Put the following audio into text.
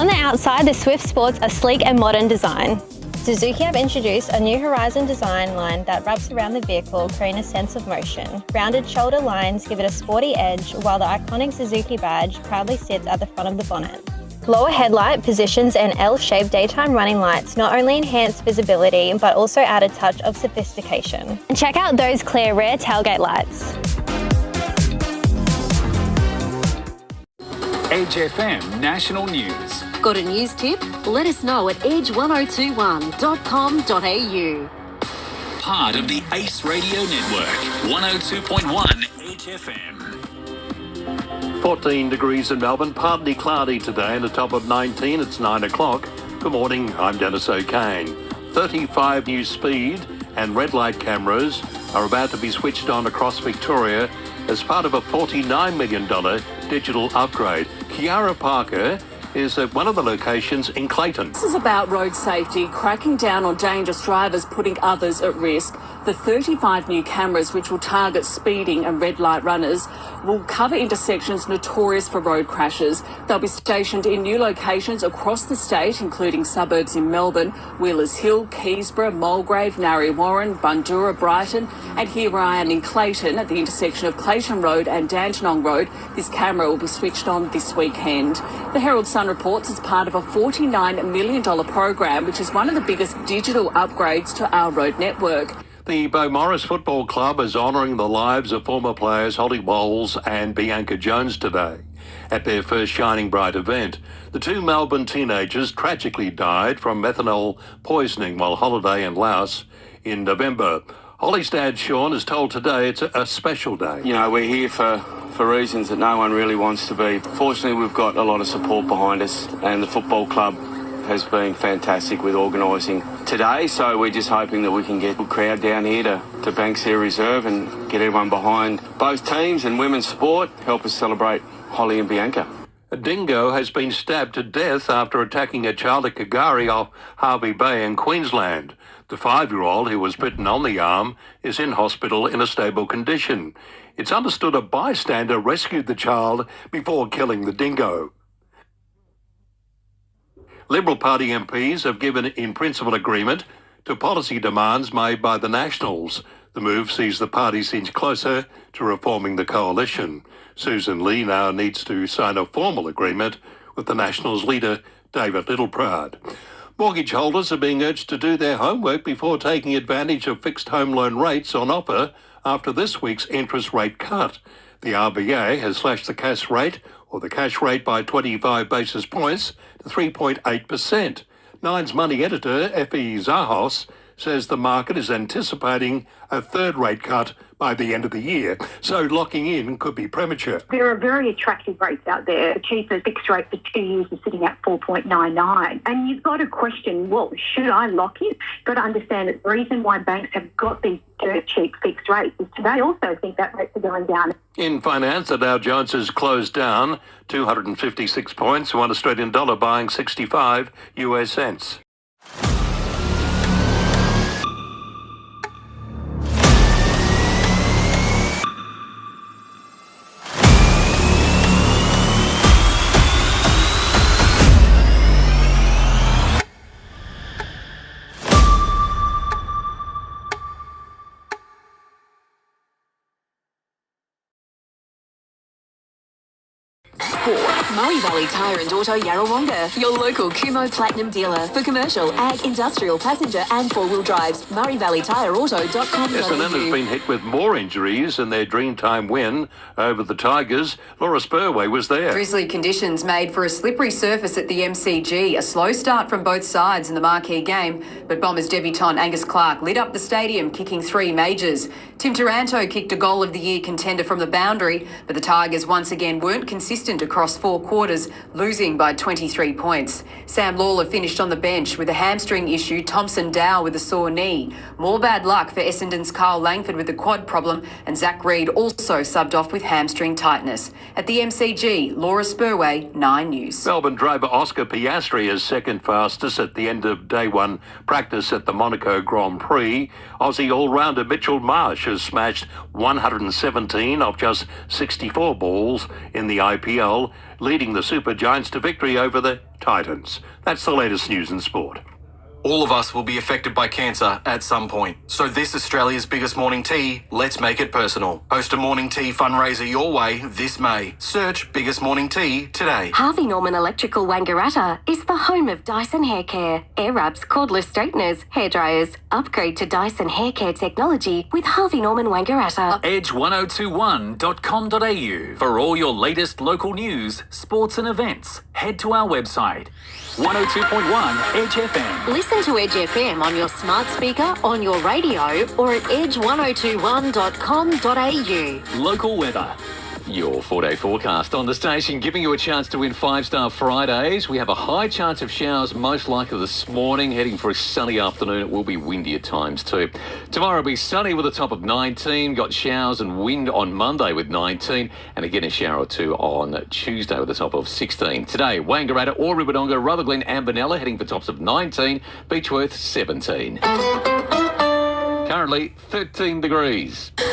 On the outside, the Swift sports a sleek and modern design. Suzuki have introduced a new Horizon design line that wraps around the vehicle, creating a sense of motion. Rounded shoulder lines give it a sporty edge, while the iconic Suzuki badge proudly sits at the front of the bonnet. Lower headlight positions and L-shaped daytime running lights not only enhance visibility, but also add a touch of sophistication. And check out those clear rear tailgate lights. Edge FM National News. Got a news tip? Let us know at edge1021.com.au. Part of the Ace Radio Network. 102.1 Edge FM. 14 degrees in Melbourne, partly cloudy today, and a top of 19. It's 9 o'clock. Good morning, I'm Dennis O'Kane. 35 new speed and red light cameras are about to be switched on across Victoria as part of a $49 million digital upgrade. Kiara Parker is at one of the locations in Clayton. This is about road safety, cracking down on dangerous drivers putting others at risk. The 35 new cameras, which will target speeding and red light runners, will cover intersections notorious for road crashes. They'll be stationed in new locations across the state, including suburbs in Melbourne, Wheelers Hill, Keysborough, Mulgrave, Narre Warren, Bundoora, Brighton, and here where I am in Clayton at the intersection of Clayton Road and Dandenong Road. This camera will be switched on this weekend. The Herald Sun reports it's part of a $49 million program, which is one of the biggest digital upgrades to our road network. The Beaumaris Football Club is honouring the lives of former players Holly Bowles and Bianca Jones today. At their first Shining Bright event, the two Melbourne teenagers tragically died from methanol poisoning while holiday in Laos in November. Holly's dad, Sean, is told today it's a special day. You know, we're here for reasons that no one really wants to be. Fortunately, we've got a lot of support behind us, and the football club has been fantastic with organising today, so we're just hoping that we can get a good crowd down here to Banksia Reserve and get everyone behind both teams and women's sport, help us celebrate Holly and Bianca. A dingo has been stabbed to death after attacking a child at Kagari off Harvey Bay in Queensland. The 5-year-old who was bitten on the arm is in hospital in a stable condition. It's understood a bystander rescued the child before killing the dingo. Liberal Party MPs have given in-principle agreement to policy demands made by the Nationals. The move sees the parties inch closer to reforming the coalition. Susan Lee now needs to sign a formal agreement with the Nationals leader, David Littleproud. Mortgage holders are being urged to do their homework before taking advantage of fixed home loan rates on offer after this week's interest rate cut. The RBA has slashed the cash rate by 25 basis points to 3.8%. Nine's money editor, Effie Zahos, says the market is anticipating a third rate cut by the end of the year, so locking in could be premature. There are very attractive rates out there. The cheapest fixed rate for 2 years is sitting at 4.99. And you've got to question, well, should I lock in? You've got to understand that the reason why banks have got these dirt cheap fixed rates is they also think that rates are going down. In finance, the Dow Jones has closed down 256 points, one Australian dollar buying 65 US cents. Murray Valley Tyre and Auto Yarrawonga, your local Kumho Platinum dealer for commercial, ag, industrial, passenger and four-wheel drives. MurrayValleyTyreAuto.com. Essendon has been hit with more injuries in their Dreamtime win over the Tigers. Laura Spurway was there. Drizzly conditions made for a slippery surface at the MCG. A slow start from both sides in the marquee game, but Bombers debutant Angus Clark lit up the stadium, kicking 3 majors. Tim Taranto kicked a goal of the year contender from the boundary, but the Tigers once again weren't consistent across 4 quarters, losing by 23 points. Sam Lawler finished on the bench with a hamstring issue, Thompson Dow with a sore knee. More bad luck for Essendon's Carl Langford with the quad problem, and Zach Reid also subbed off with hamstring tightness. At the MCG, Laura Spurway, 9 News. Melbourne driver Oscar Piastri is second fastest at the end of day 1 practice at the Monaco Grand Prix. Aussie all-rounder Mitchell Marsh has smashed 117 of just 64 balls in the IPL Fremantle, leading the Super Giants to victory over the Titans. That's the latest news in sport. All of us will be affected by cancer at some point. So this Australia's biggest morning tea, let's make it personal. Host a morning tea fundraiser your way this May. Search Biggest Morning Tea today. Harvey Norman Electrical Wangaratta is the home of Dyson Hair Care. Air wraps, cordless straighteners, hairdryers. Upgrade to Dyson Hair Care technology with Harvey Norman Wangaratta. Edge1021.com.au for all your latest local news, sports and events. Head to our website, 102.1 Edge FM. Listen to Edge FM on your smart speaker, on your radio, or at edge1021.com.au. Local weather. Your 4-day forecast on the station, giving you a chance to win 5-star Fridays. We have a high chance of showers, most likely this morning, heading for a sunny afternoon. It will be windy at times too. Tomorrow will be sunny with a top of 19. Got showers and wind on Monday with 19. And again a shower or two on Tuesday with a top of 16. Today, Wangaratta, Ribadonga, Rutherglen and Benalla heading for tops of 19. Beechworth 17. Currently 13 degrees.